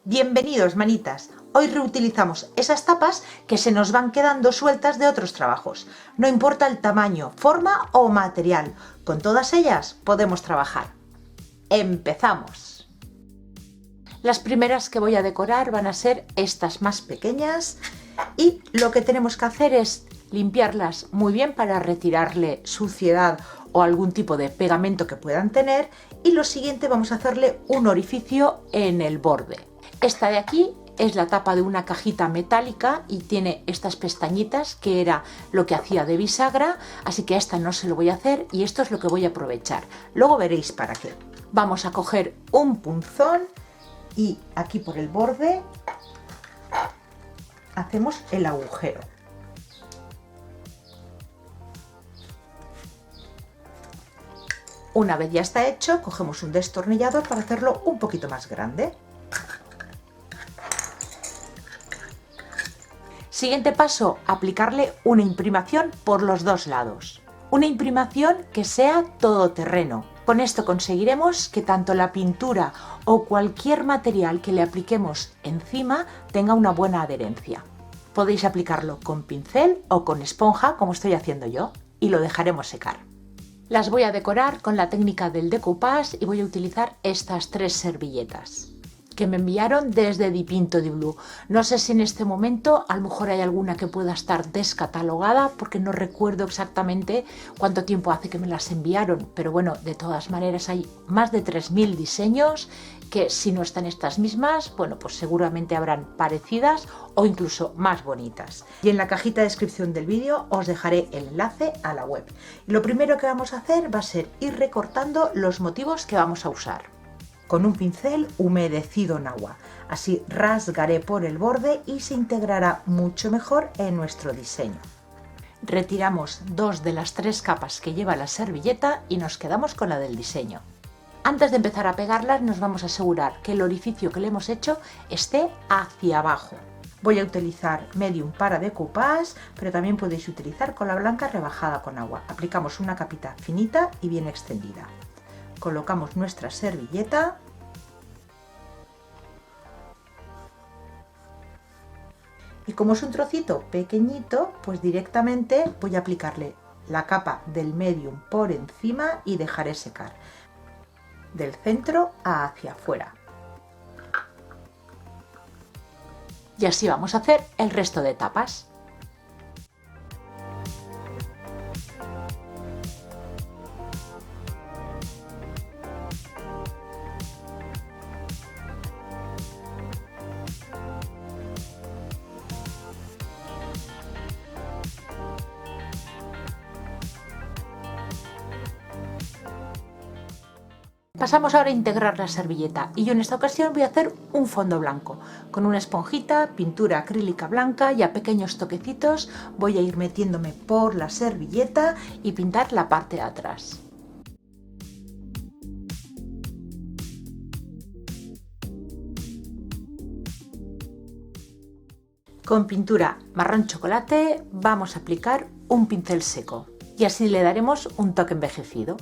Bienvenidos, manitas. Hoy reutilizamos esas tapas que se nos van quedando sueltas de otros trabajos. No importa el tamaño, forma o material, con todas ellas podemos trabajar. ¡Empezamos! Las primeras que voy a decorar van a ser estas más pequeñas y lo que tenemos que hacer es limpiarlas muy bien para retirarle suciedad o algún tipo de pegamento que puedan tener, y lo siguiente, vamos a hacerle un orificio en el borde. Esta de aquí es la tapa de una cajita metálica y tiene estas pestañitas que era lo que hacía de bisagra, así que a esta no se lo voy a hacer y esto es lo que voy a aprovechar. Luego veréis para qué. Vamos a coger un punzón y aquí por el borde hacemos el agujero. Una vez ya está hecho, cogemos un destornillador para hacerlo un poquito más grande. Siguiente paso, aplicarle una imprimación por los dos lados. Una imprimación que sea todoterreno. Con esto conseguiremos que tanto la pintura o cualquier material que le apliquemos encima tenga una buena adherencia. Podéis aplicarlo con pincel o con esponja, como estoy haciendo yo, y lo dejaremos secar. Las voy a decorar con la técnica del decoupage y voy a utilizar estas 3 servilletas que me enviaron desde Dipinto di Blu. No sé si en este momento a lo mejor hay alguna que pueda estar descatalogada porque no recuerdo exactamente cuánto tiempo hace que me las enviaron, pero bueno, de todas maneras hay más de 3000 diseños que, si no están estas mismas, bueno, pues seguramente habrán parecidas o incluso más bonitas. Y en la cajita de descripción del vídeo os dejaré el enlace a la web. Y lo primero que vamos a hacer va a ser ir recortando los motivos que vamos a usar con un pincel humedecido en agua. Así rasgaré por el borde y se integrará mucho mejor en nuestro diseño. Retiramos 2 de las 3 capas que lleva la servilleta y nos quedamos con la del diseño. Antes de empezar a pegarlas, nos vamos a asegurar que el orificio que le hemos hecho esté hacia abajo. Voy a utilizar medium para decoupage, pero también podéis utilizar cola blanca rebajada con agua. Aplicamos una capita finita y bien extendida. Colocamos nuestra servilleta y como es un trocito pequeñito, pues directamente voy a aplicarle la capa del medium por encima y dejaré secar del centro hacia afuera. Y así vamos a hacer el resto de tapas. Pasamos ahora a integrar la servilleta y yo en esta ocasión voy a hacer un fondo blanco. Con una esponjita, pintura acrílica blanca y a pequeños toquecitos voy a ir metiéndome por la servilleta y pintar la parte de atrás. Con pintura marrón chocolate vamos a aplicar un pincel seco y así le daremos un toque envejecido.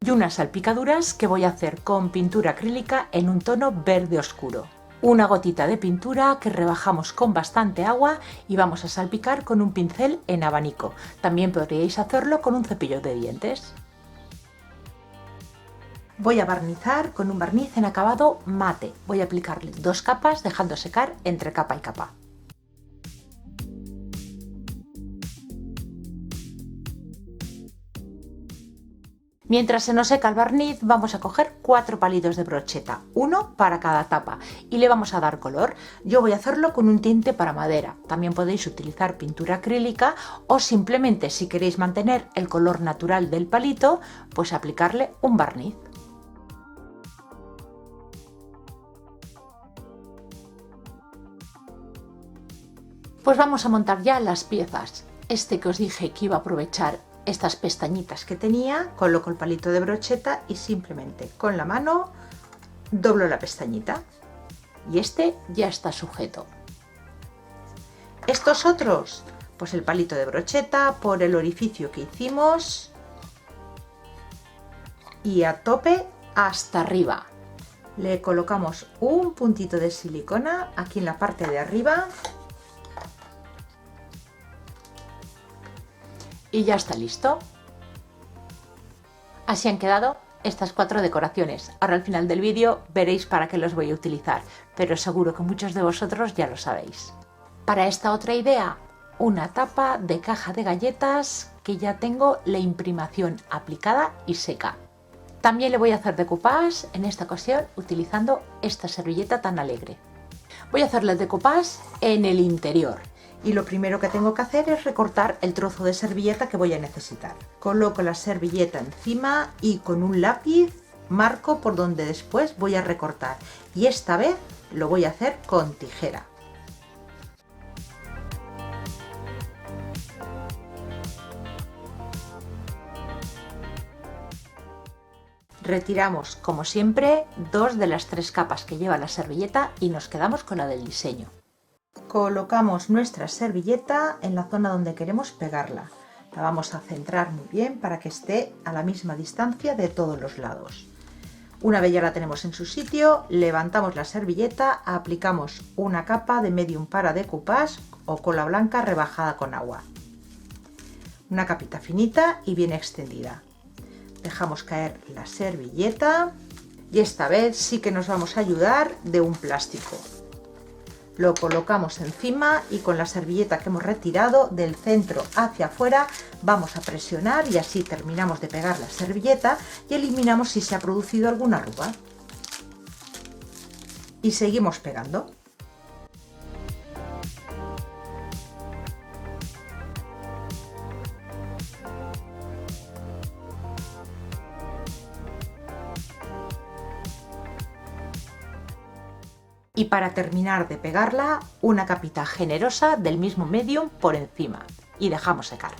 Y unas salpicaduras que voy a hacer con pintura acrílica en un tono verde oscuro. Una gotita de pintura que rebajamos con bastante agua y vamos a salpicar con un pincel en abanico. También podríais hacerlo con un cepillo de dientes. Voy a barnizar con un barniz en acabado mate. Voy a aplicarle 2 capas dejando secar entre capa y capa. Mientras se nos seca el barniz, vamos a coger 4 palitos de brocheta, uno para cada tapa, y le vamos a dar color. Yo voy a hacerlo con un tinte para madera. También podéis utilizar pintura acrílica o simplemente, si queréis mantener el color natural del palito, pues aplicarle un barniz. Pues vamos a montar ya las piezas. Que os dije que iba a aprovechar estas pestañitas que tenía, coloco el palito de brocheta y simplemente con la mano doblo la pestañita y ya está sujeto. Estos otros, pues el palito de brocheta por el orificio que hicimos y a tope hasta arriba. Le colocamos un puntito de silicona aquí en la parte de arriba y ya está listo. Así han quedado estas 4 decoraciones. Ahora al final del vídeo veréis para qué los voy a utilizar, pero seguro que muchos de vosotros ya lo sabéis. Para esta otra idea, una tapa de caja de galletas que ya tengo la imprimación aplicada y seca. También le voy a hacer decoupage en esta ocasión utilizando esta servilleta tan alegre. Voy a hacerle decoupage en el interior. Y lo primero que tengo que hacer es recortar el trozo de servilleta que voy a necesitar. Coloco la servilleta encima y con un lápiz marco por donde después voy a recortar. Y esta vez lo voy a hacer con tijera. Retiramos, como siempre, 2 de las 3 capas que lleva la servilleta y nos quedamos con la del diseño. Colocamos nuestra servilleta en la zona donde queremos pegarla. La vamos a centrar muy bien para que esté a la misma distancia de todos los lados. Una vez ya la tenemos en su sitio, levantamos la servilleta, aplicamos una capa de medium para decoupage o cola blanca rebajada con agua. Una capita finita y bien extendida. Dejamos caer la servilleta y esta vez sí que nos vamos a ayudar de un plástico. Lo colocamos encima y con la servilleta que hemos retirado del centro hacia afuera vamos a presionar y así terminamos de pegar la servilleta y eliminamos si se ha producido alguna arruga. Y seguimos pegando. Y para terminar de pegarla, una capita generosa del mismo medium por encima y dejamos secar.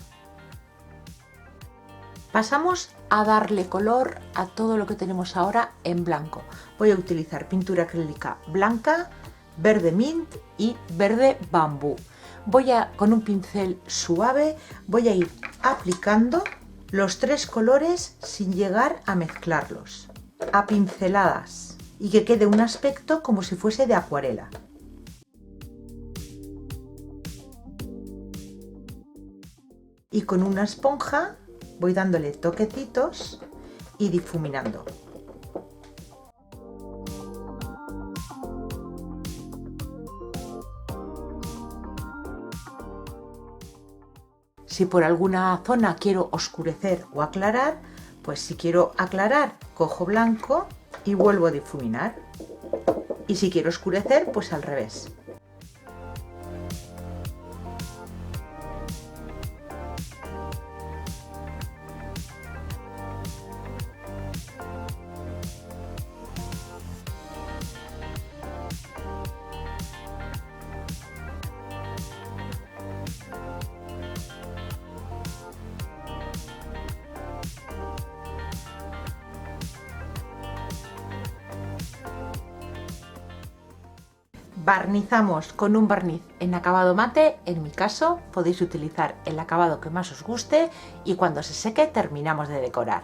Pasamos a darle color a todo lo que tenemos ahora en blanco. Voy a utilizar pintura acrílica blanca, verde mint y verde bambú. Con un pincel suave, voy a ir aplicando los 3 colores sin llegar a mezclarlos, a pinceladas. Y que quede un aspecto como si fuese de acuarela. Y con una esponja voy dándole toquecitos y difuminando. Si por alguna zona quiero oscurecer o aclarar, pues si quiero aclarar, cojo blanco y vuelvo a difuminar. Y si quiero oscurecer, pues al revés. Barnizamos con un barniz en acabado mate, en mi caso podéis utilizar el acabado que más os guste y cuando se seque terminamos de decorar.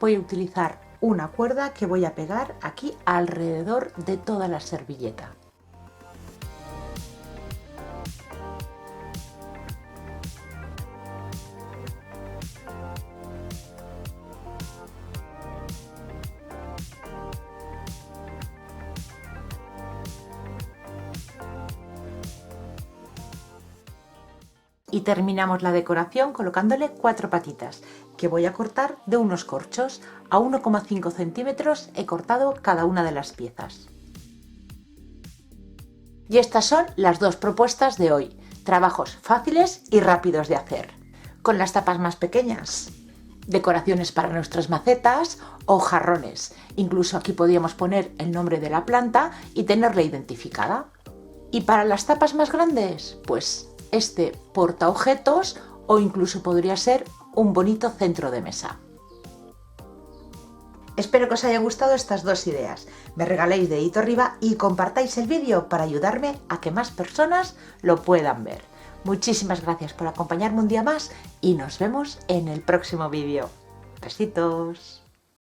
Voy a utilizar una cuerda que voy a pegar aquí alrededor de toda la servilleta. Y terminamos la decoración colocándole 4 patitas que voy a cortar de unos corchos. A 1,5 centímetros he cortado cada una de las piezas. Y estas son las 2 propuestas de hoy. Trabajos fáciles y rápidos de hacer. Con las tapas más pequeñas, decoraciones para nuestras macetas o jarrones. Incluso aquí podríamos poner el nombre de la planta y tenerla identificada. Y para las tapas más grandes, pues este portaobjetos o incluso podría ser un bonito centro de mesa. Espero que os haya gustado estas dos ideas. Me regaléis dedito arriba y compartáis el vídeo para ayudarme a que más personas lo puedan ver. Muchísimas gracias por acompañarme un día más y nos vemos en el próximo vídeo. Besitos.